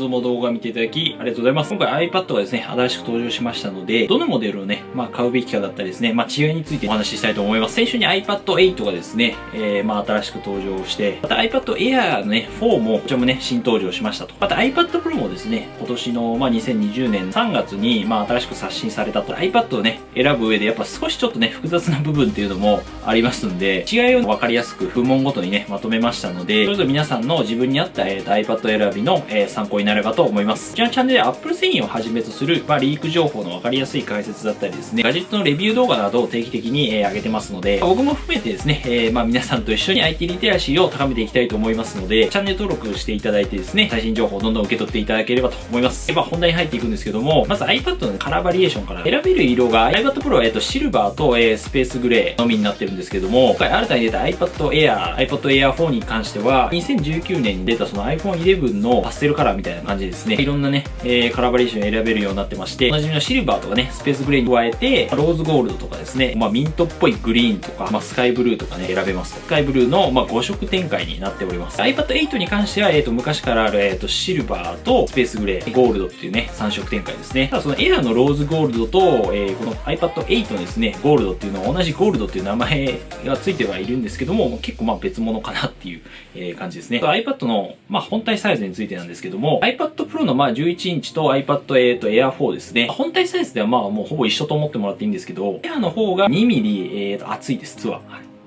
日も動画を見ていただきありがとうございます。今回 iPad がですね、新しく登場しましたので、どのモデルをね、買うべきかだったりですね、違いについてお話ししたいと思います。先週に iPad 8がですね、新しく登場して、また iPad Air のね、4も、こちらもね、新登場しましたと。また iPad Pro もですね、今年の、2020年3月に、新しく刷新されたと。iPad をね、選ぶ上で、やっぱ少しちょっとね、複雑な部分っていうのもありますんで、違いを分かりやすく、部門ごとにね、まとめましたので、それぞれ皆さんの自分に合った、iPad 選びの、参考になればと思います。こちらのチャンネルで Apple 製品をはじめとする、リーク情報の分かりやすい解説だったりですね、ガジェットのレビュー動画などを定期的に、上げてますので、僕も含めてですね、皆さんと一緒に IT リテラシーを高めていきたいと思いますので、チャンネル登録していただいてですね、最新情報をどんどん受け取っていただければと思います。本題に入っていくんですけども、まず iPad のカラーバリエーションから選べる色が iPad Pro はシルバーと、スペースグレーのみになってるんですけども、今回新たに出た iPad Air 4に関しては、2019年に出たその iPhone 11のパステルカラーみたいな感じですね。いろんなね、カラーバリエーション選べるようになってまして、おなじみのシルバーとかね、スペースグレーに加えて、ローズゴールドとかですね、ミントっぽいグリーンとか、スカイブルーとかね、選べますと。スカイブルーの、5色展開になっております。iPad 8に関しては、昔からある、シルバーとスペースグレー、ゴールドっていうね、3色展開ですね。ただその Air のローズゴールドと、この iPad 8のですね、ゴールドっていうのは同じゴールドっていう名前がついてはいるんですけども、結構別物かなっていう、感じですね。iPad の、本体サイズについてなんですけども、iPad Pro の11インチと iPad Air 4ですね。本体サイズではもうほぼ一緒と思ってもらっていいんですけど、Air の方が2ミリ、厚いです、実は。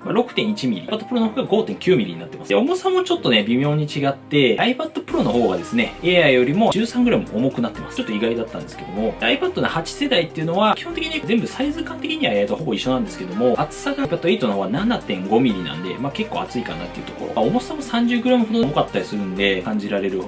6.1 ミリ。iPad Pro の方が 5.9 ミリになってます。で、重さもちょっとね、微妙に違って、iPad Pro の方がですね、Air よりも 13g 重くなってます。ちょっと意外だったんですけども、iPad の8世代っていうのは、基本的に全部サイズ感的にはほぼ一緒なんですけども、厚さが iPad 8の方は 7.5 ミリなんで、結構厚いかなっていうところ。重さも 30g ほど重かったりするんで、感じられる、違い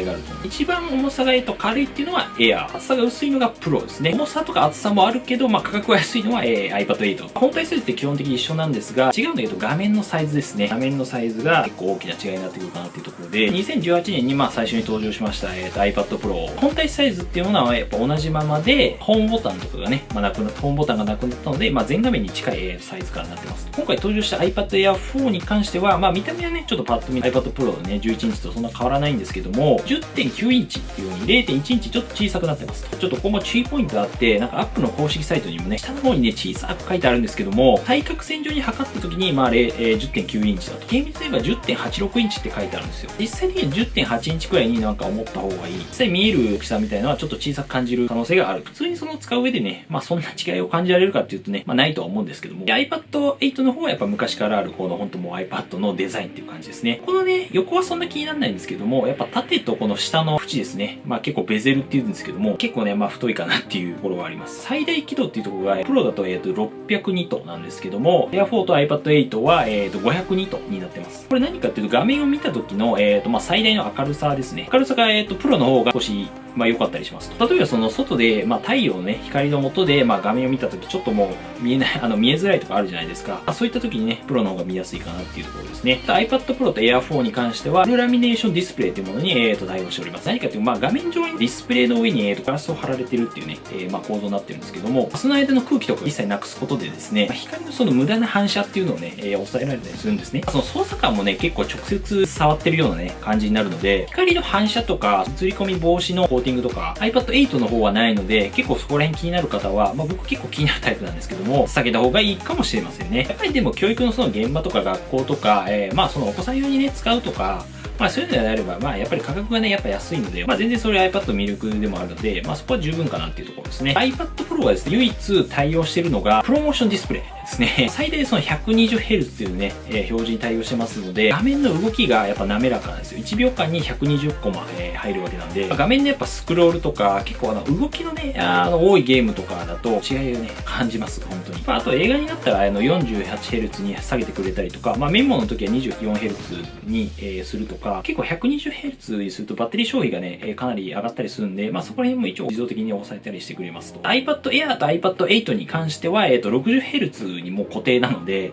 があると思う。一番重さが軽いっていうのは Air。厚さが薄いのが Pro ですね。重さとか厚さもあるけど、価格が安いのは、iPad 8。本体サイズって基本的に一緒なんですが、違うんだけど画面のサイズですね。画面のサイズが結構大きな違いになってくるかなっていうところで、2018年に最初に登場しました、iPad Pro。本体サイズっていうものはやっぱ同じままで、ホームボタンとかがね、なくなった、ホームボタンがなくなったので、全画面に近いサイズ感になってます。今回登場した iPad Air 4に関しては、見た目はね、ちょっとパッと見 iPad Pro のね、11インチとそんな変わらないんですけども、10.9 インチっていうように 0.1 インチちょっと小さくなってますと。ちょっとここも注意ポイントがあって、アップの公式サイトにもね、下の方にね、小さく書いてあるんですけども、対角線上に測った時に、10.9 インチだと。厳密に言えば 10.86 インチって書いてあるんですよ。実際的に 10.8 インチくらいに思った方がいい。実際見える大きさみたいなのはちょっと小さく感じる可能性がある。普通にその使う上でね、そんな違いを感じられるかっていうとね、ないとは思うんですけども。iPad 8の方はやっぱ昔からあるこの本当もう iPad のデザインっていう感じですね。このね、横はそんな気にならないんですけども、やっぱ縦とこの下の縁ですね。結構ベゼルって言うんですけども、結構ね、太いかなっていうところがあります。最大輝度っていうところが、プロだと600ニットなんですけども、Air 4と iPad 8は500ニットになってます。これ何かっていうと画面を見た時の、最大の明るさですね。明るさが、プロの方が少し良かったりしますと。例えばその外で、太陽のね、光の下で、画面を見た時ちょっともう見えない、見えづらいとかあるじゃないですか。そういった時にね、プロの方が見やすいかなっていうところですね。iPad Pro と Air 4に関しては、フルラミネーションディスプレイというものに、対応しております。何かっていうと、画面上にディスプレイの上に、ガラスを貼られてるっていうね、構造になってるんですけども、その間の空気とか一切なくすことでですね、光のその無駄な反射っていうのをね、抑えられたりするんですね。その操作感もね、結構直接触ってるようなね、感じになるので、光の反射とか、映り込み防止のコーティングとか、iPad 8の方はないので、結構そこら辺気になる方は、僕結構気になるタイプなんですけども、避けた方がいいかもしれませんね。やっぱりでも教育のその現場とか学校とか、そのお子さん用にね、使うとか、そういうのであれば、やっぱり価格がね、やっぱ安いので、全然それ iPad 魅力でもあるので、そこは十分かなっていうところですね。iPad Pro がですね、唯一対応しているのが、プロモーションディスプレイですね。最大その 120Hz っていうね、表示に対応してますので、画面の動きがやっぱ滑らかなんですよ。1秒間に120コマ、入るわけなんで、画面でやっぱスクロールとか、結構動きのね、多いゲームとかだと違いをね、感じます、本当に。あと映画になったら、48Hz に下げてくれたりとか、メモの時は 24Hz に、するとか、結構 120Hz にするとバッテリー消費がね、かなり上がったりするんで、そこら辺も一応自動的に抑えたりしてくれますと。iPad Air と iPad 8に関しては、60Hz にもう固定なので、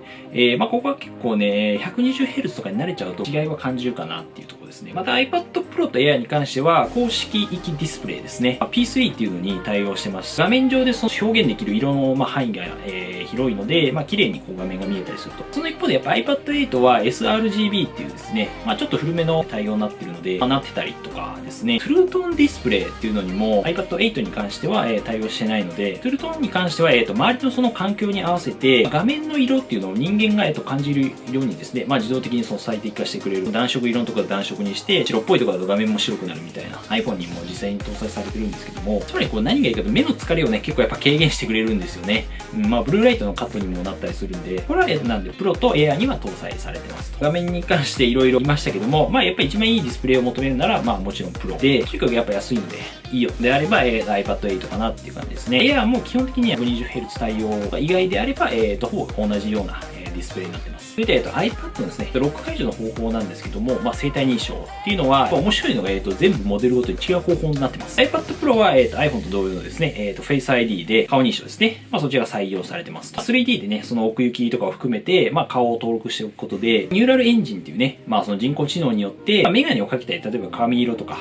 ここは結構ね、120Hz とかに慣れちゃうと違いは感じるかなっていうところですね。また iPad Pro と Air に関しては、公式域ディスプレイですね。P3 っていうのに対応してます。画面上でその表現できる色の範囲が、広いので、綺麗にこう画面が見えたりすると。その一方でやっぱ iPad 8は sRGB っていうですね、ちょっと古めめの対応になってるので、なってたりとかですね、トゥルートーンディスプレイっていうのにも iPad 8に関しては、対応してないので、トゥルートーンに関しては、周りのその環境に合わせて、画面の色っていうのを人間が、感じる色にですね、自動的にその最適化してくれる。暖色色のところで暖色にして、白っぽいところだと画面も白くなるみたいな iPhone にも実際に搭載されてるんですけども、つまり何がいいかと目の疲れをね、結構やっぱ軽減してくれるんですよね。ブルーライトのカットにもなったりするんで、これはなんで、プロとエアには搭載されてますと。画面に関して色々言いましたけども、やっぱり一番いいディスプレイを求めるなら、もちろんプロで、とにかくやっぱ安いので、いいよ。であれば、iPad 8かなっていう感じですね。エアも基本的には 120Hz 対応が以外であれば、ほぼ同じようなディスプレイになってます。それで、iPad のですね、ロック解除の方法なんですけども、生体認証っていうのは、面白いのが、全部モデルごとに違う方法になってます。iPad Pro は、iPhone と同様のですね、Face ID で顔認証ですね。そちらが採用されてます。3D でね、その奥行きとかを含めて、顔を登録しておくことで、ニューラルエンジンっていうね、その人工知能によって、メガネをかけたり、例えば髪色とか、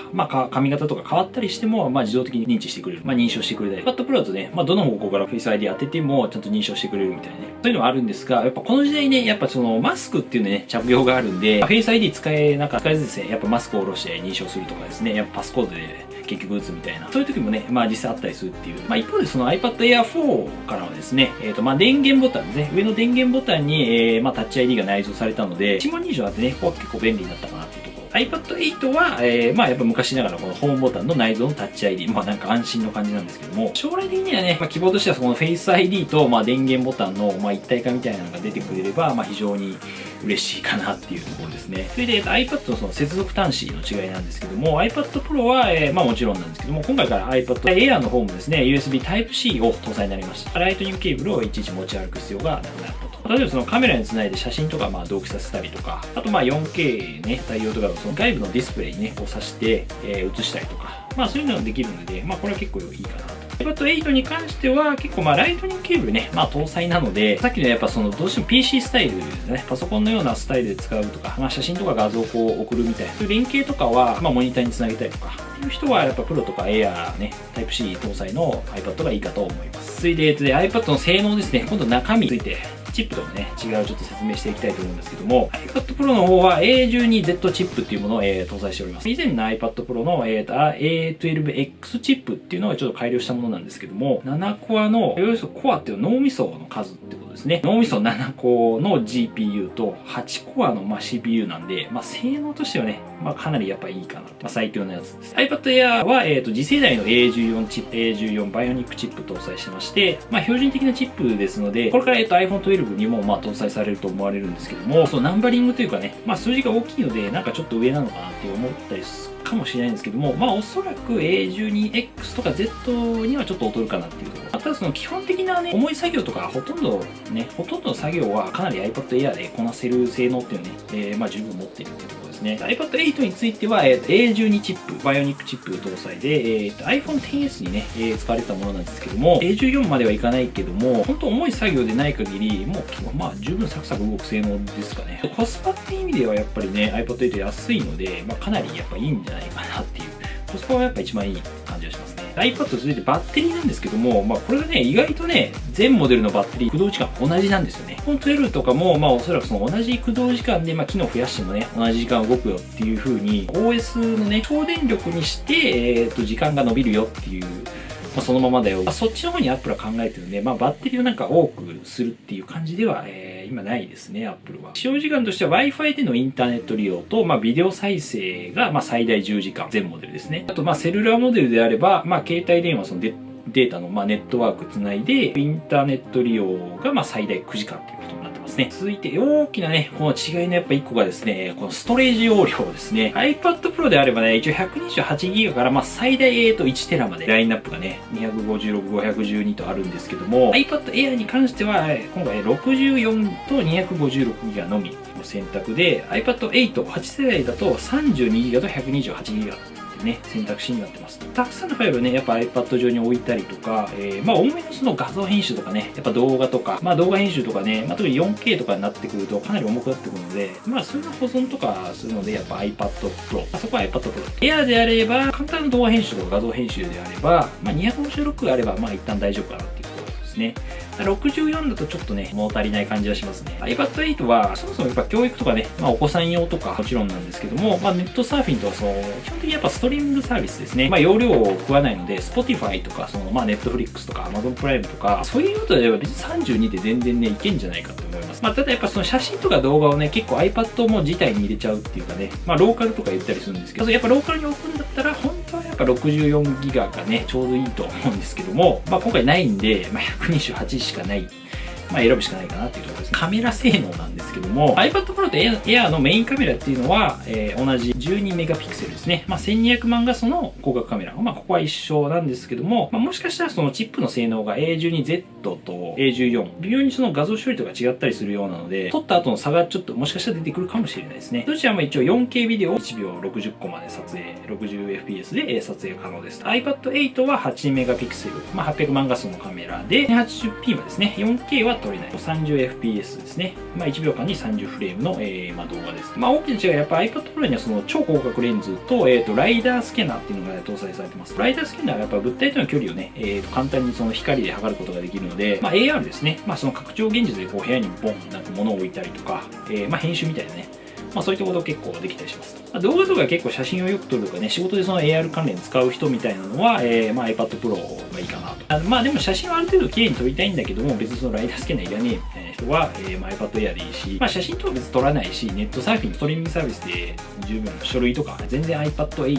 髪型とか変わったりしても、自動的に認知してくれる。認証してくれたり。iPad Pro だとね、どの方向から Face ID 当てても、ちゃんと認証してくれるみたいなね。そういうのはあるんですが、やっぱこの時代ね、やっぱそのマスクっていうね、着用があるんで、Face ID 使えずですね、やっぱマスクを下ろして認証するとかですね、やっぱパスコードで結局打つみたいな、そういう時もね、実際あったりするっていう。一方でその iPad Air 4からはですね、電源ボタンですね、上の電源ボタンに、タッチ ID が内蔵されたので、指紋認証あってね、ここは結構便利になったかなっていうところ。iPad 8は、やっぱ昔ながらこのホームボタンの内蔵のタッチ ID、なんか安心の感じなんですけども、将来的にはね、希望としてはその Face ID と、電源ボタンの、一体化みたいなのが出てくれれば、非常に嬉しいかなっていうところですね。それで、iPad のその接続端子の違いなんですけども、iPad Pro は、もちろんなんですけども、今回から iPad Air の方もですね、USB Type-C を搭載になりました。ライトニングケーブルをいちいち持ち歩く必要がなくなったと。例えばそのカメラにつないで写真とか同期させたりとか、あと4K ね、対応とかその外部のディスプレイにね、こう挿して、映したりとか、そういうのができるので、これは結構いいかなと。iPad 8に関しては結構ライトニングケーブルね、搭載なので、さっきのやっぱそのどうしても PC スタイルですね、パソコンのようなスタイルで使うとか、写真とか画像をこう送るみたいな、そういう連携とかは、モニターにつなげたりとか、っていう人はやっぱプロとか Air ね、Type-C 搭載の iPad がいいかと思います。続いて、iPad の性能ですね、今度中身について、チップとかね、違うちょっと説明していきたいと思うんですけども、iPad Pro の方は A12Z チップっていうものを、搭載しております。以前の iPad Pro の、A12X チップっていうのはちょっと改良したものなんですけども、7コアの、要するにコアっていうのは脳みその数ってことですね。脳みそ7個の GPU と8コアの、CPU なんで、性能としてはね、かなりやっぱいいかなと。最強のやつです。iPad Air は、次世代の A14 チップ、A14 バイオニックチップ搭載してまして、標準的なチップですので、これからiPhone 12にも搭載されると思われるんですけども、そのナンバリングというかね、数字が大きいので、なんかちょっと上なのかなって思ったりするかもしれないんですけども、おそらく A12X とか Z にはちょっと劣るかなっていうところ。ただその基本的なね、重い作業とかほとんどの作業はかなり iPad Air でこなせる性能っていうのね、十分持っているっていうところですね。iPad 8については、A12 チップ、バイオニックチップ搭載で、iPhone XS にね、使われたものなんですけども、A14 まではいかないけども、本当重い作業でない限り、もう十分サクサク動く性能ですかね。コスパっていう意味ではやっぱりね、iPad 8安いので、かなりやっぱいいんじゃないかなっていう。コスパはやっぱ一番いい感じがしますね。iPad 続いてバッテリーなんですけども、これがね、意外とね、全モデルのバッテリー、駆動時間同じなんですよね。iPhone 12とかも、おそらくその同じ駆動時間で、機能増やしてもね、同じ時間動くよっていう風に、OS のね、超電力にして、時間が伸びるよっていう、そのままだよ。そっちの方に Apple は考えてるんで、バッテリーをなんか多くするっていう感じでは、今ないですね、Apple は。使用時間としては Wi-Fi でのインターネット利用と、ビデオ再生が、最大10時間、全モデルですね。あと、セルラーモデルであれば、携帯電話そのデータの、ネットワークつないで、インターネット利用が、最大9時間ということになってますね。続いて、大きなね、この違いのやっぱ1個がですね、このストレージ容量ですね。iPad Pro であればね、一応 128GB から、最大1テラまでラインナップがね、256、512とあるんですけども、iPad Air に関しては、今回64と 256GB のみの選択で、iPad 8、8世代だと 32GB と 128GB。ね、選択肢になってます。たくさんのファイルをね、やっぱ iPad 上に置いたりとか、多めのその画像編集とかね、やっぱ動画とか、動画編集とかね、特に 4K とかになってくるとかなり重くなってくるので、そういうの保存とかするので、やっぱ iPad Pro。そこは iPad Pro。Air であれば、簡単な動画編集とか画像編集であれば、256あれば、一旦大丈夫かなっていうところですね。64だとちょっとね、物足りない感じはしますね。iPad 8は、そもそもやっぱ教育とかね、お子さん用とかもちろんなんですけども、ネットサーフィンとは基本的にやっぱストリーミングサービスですね。容量を食わないので、Spotify とか、Netflix とか Amazon プライムとか、そういうことであれば別に32で全然ね、いけんじゃないかと思います。ただやっぱその写真とか動画をね、結構 iPad も自体に入れちゃうっていうかね、ローカルとか言ったりするんですけど、やっぱローカルに置くんだったら、本当はやっぱ64ギガがね、ちょうどいいと思うんですけども、今回ないんで、128しかない。選ぶしかないかなっていうところですね。カメラ性能なんですけども、iPad Pro と Air のメインカメラっていうのは、同じ12メガピクセルですね。1200万画素の広角カメラ。ここは一緒なんですけども、もしかしたらそのチップの性能が A12Z と A14、微妙にその画像処理とか違ったりするようなので、撮った後の差がちょっともしかしたら出てくるかもしれないですね。どちらも一応 4K ビデオを1秒60コマで撮影、60fps で撮影可能です。iPad 8は8メガピクセル、800万画素のカメラで、1080p はですね、4K は撮れない。30fps ですね。1秒間に30フレームの、動画です。大きな違いはやっぱ iPad Pro にはその超広角レンズと、ライダースキャナーっていうのが搭載されてます。ライダースキャナーはやっぱ物体との距離をね、簡単にその光で測ることができるので、AR ですね。その拡張現実でこう部屋にボンなんか物を置いたりとか、編集みたいなね。そういったこと結構できたりします。動画とか結構写真をよく撮るとかね、仕事でその AR 関連使う人みたいなのは、iPad Pro がいいかなと。でも写真はある程度綺麗に撮りたいんだけども、別にそのライダースキャナーいらねえみたいな人は、iPad Air でいいし、写真とは別に撮らないし、ネットサーフィン、ストリーミングサービスで十分書類とか、全然 iPad 8で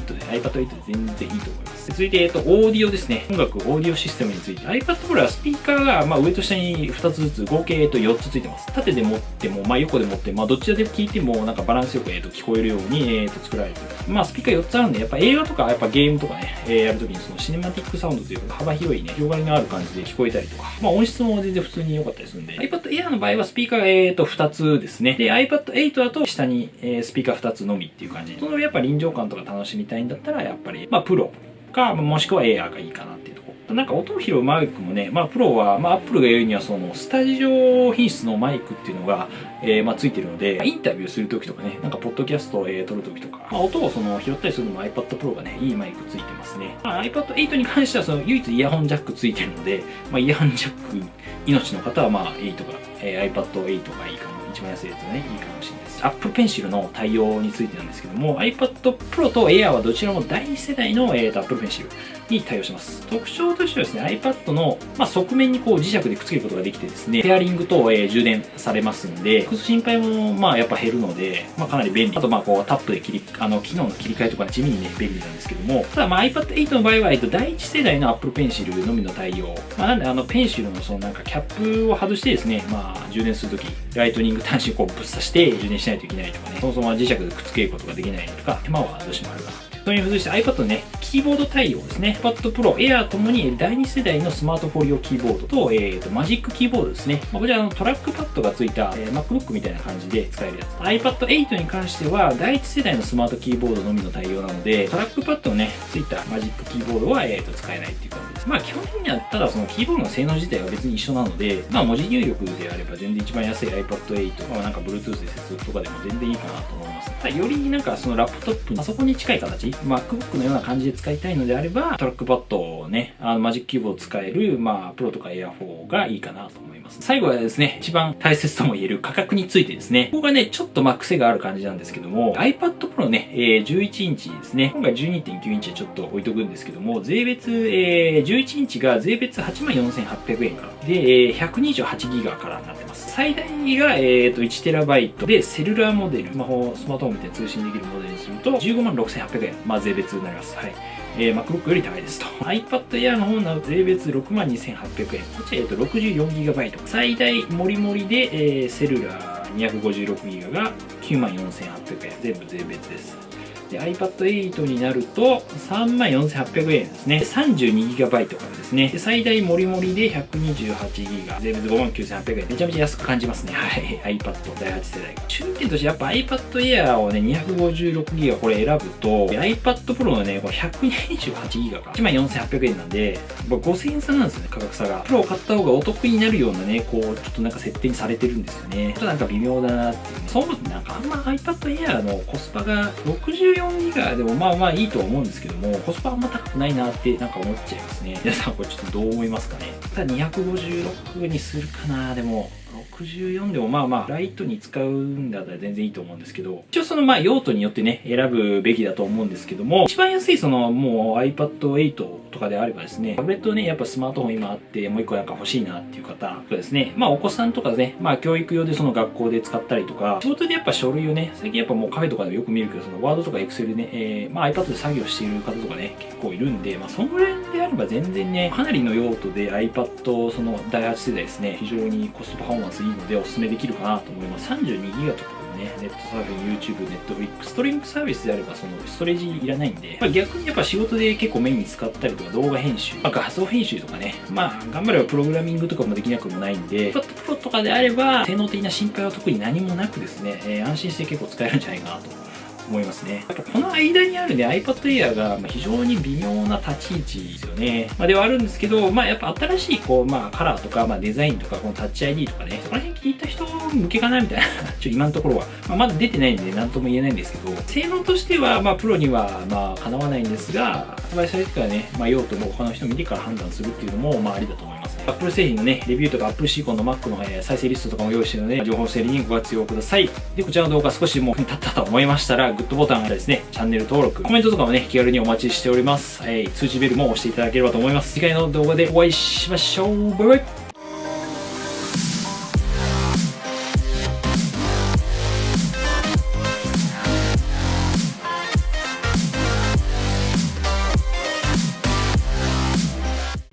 全然いいと思います。続いて、オーディオですね。音楽オーディオシステムについて。iPad Pro はスピーカーが、上と下に2つずつ、合計4つついてます。縦で持っても、横で持っても、どちらで聞いても、なんかバランスよく聞こえるように、作られてる。スピーカー4つあるんで、やっぱ映画とか、やっぱゲームとかね、やるときにそのシネマティックサウンドというか、幅広いね、広がりのある感じで聞こえたりとか、音質も全然普通に良かったりするんで、iPad Air の場合はスピーカーが2つですね。で、iPad 8だと下にスピーカー2つのみっていう感じ。そのやっぱ臨場感とか楽しみたいんだったら、やっぱり、プロか、もしくは Air がいいかなっていうところ。なんか音を拾うマイクもね、プロは、Apple が言うには、その、スタジオ品質のマイクっていうのが、ついてるので、インタビューするときとかね、なんか、ポッドキャストを撮るときとか、音をその、拾ったりするのも iPad Pro がね、いいマイクついてますね。iPad 8に関しては、その、唯一イヤホンジャックついてるので、イヤホンジャック、命の方は、8が、iPad 8がいいかも。一番安いやつがね、いいかもしれないです。Apple Pencil の対応についてなんですけども、iPad Pro と Air はどちらも第2世代の、Apple Pencil に対応します。特徴としてはですね、iPad の、側面にこう磁石でくっつけることができてですね、ペアリングと、充電されますんで、心配も、やっぱ減るので、かなり便利。あと、こう、タップで機能の切り替えとか地味にね、便利なんですけども、ただ、iPad 8の場合は、第1世代の Apple Pencil のみの対応。なんで、ペンシルのそのなんかキャップを外してですね、充電するとき、ライトニング端子をこうぶっ刺して充電しないといけないとかね、そもそも磁石でくっつけることができないとか、手間はどうしてもあるかな。それに付随して iPad のね、キーボード対応ですね。iPad Pro、Air ともに第2世代のスマートフォリオキーボードと、マジックキーボードですね。こちらトラックパッドが付いた、MacBook みたいな感じで使えるやつ。iPad 8に関しては、第1世代のスマートキーボードのみの対応なので、トラックパッドのね、付いたマジックキーボードは、使えないっていう感じです。基本的には、ただそのキーボードの性能自体は別に一緒なので、文字入力であれば全然一番安い iPad 8、なんか Bluetooth で接続とかでも全然いいかなと思います。ただよりなんかそのラップトップ、パソコンに近い形、MacBook のような感じで使いたいのであれば、トラックパッドをね、マジックキーボードを使える、プロとか Air 4がいいかなと思います。最後はですね、一番大切とも言える価格についてですね、ここがね、ちょっと癖がある感じなんですけども、iPad Pro ね、11インチですね、今回 12.9 インチでちょっと置いとくんですけども、税別、11インチが税別 84,800 円から、で、128ギガからになってます。最大が、1TB で、セルラーモデル、スマートフォンみたいに通信できるモデルにすると、156,800円、税別になります。はい。MacBook より高いですと。iPad Air の方になると税別 62,800 円。こっちは、64GB。最大モリモリで、セルラー 256GB が 94,800 円。全部税別です。で、iPad 8になると 34,800 円ですね。32GB からですね。で、最大モリモリで 128GB。税別 59,800 円。めちゃめちゃ安く感じますね。はい。iPad 第8世代が。注意点としてやっぱ iPad Air をね、256GB これ選ぶと、iPad Pro のね、これ 128GB か。14,800 円なんで、5,000円差なんですよね、価格差が。プロを買った方がお得になるようなね、こう、ちょっとなんか設定にされてるんですよね。ちょっとなんか微妙だなっていうね。そう思うとなんかあんま iPad Air のコスパが64 64ギガでもまあまあいいとは思うんですけども、コスパあんま高くないなってなんか思っちゃいますね。皆さんこれちょっとどう思いますかね。ただ256にするかな。でも64でもまあまあライトに使うんだったら全然いいと思うんですけど、一応そのまあ用途によってね選ぶべきだと思うんですけども、一番安いそのもう iPad 8とかであればですね、タブレットねやっぱスマートフォン今あってもう一個なんか欲しいなっていう方とかですね、まあお子さんとかね、まあ教育用でその学校で使ったりとか、仕事でやっぱ書類をね、最近やっぱもうカフェとかでよく見るけど、そのワードとか Excel でね、まあ iPad で作業している方とかね結構いるんで、まあそのぐらいであれば全然ね、かなりの用途で iPad その第8世代ですね、非常にコストパフォーマンスいいのでお勧めできるかなと思います。32ギガとかでね、ネットサーフィン、YouTube、Netflix、ストリーミングサービスであればそのストレージいらないんで、まあ、逆にやっぱ仕事で結構メインに使ったりとか動画編集、まあ、画像編集とかね、まあ頑張ればプログラミングとかもできなくもないんで、iPad Pro とかであれば性能的な心配は特に何もなくですね、安心して結構使えるんじゃないかなと思いますね。やっぱこの間にあるね iPad Air が非常に微妙な立ち位置ですよね。まあ、ではあるんですけど、まあやっぱ新しいこうまあカラーとかまあデザインとかこのタッチ ID とかね、そこら辺聞いた人向けかなみたいな今のところは、まあ、まだ出てないんで何とも言えないんですけど、性能としてはまあプロにはまあかなわないんですが、発売されてからね、まあ用途も他の人見てから判断するっていうのもまあありだと思います。Apple 製品のね、レビューとか Apple シーコンの Mac の再生リストとかも用意しているので、情報整理にご活用ください。で、こちらの動画少しでも経ったと思いましたら、グッドボタンですね、チャンネル登録、コメントとかもね、気軽にお待ちしております。通知ベルも押していただければと思います。次回の動画でお会いしましょう。バイバイ。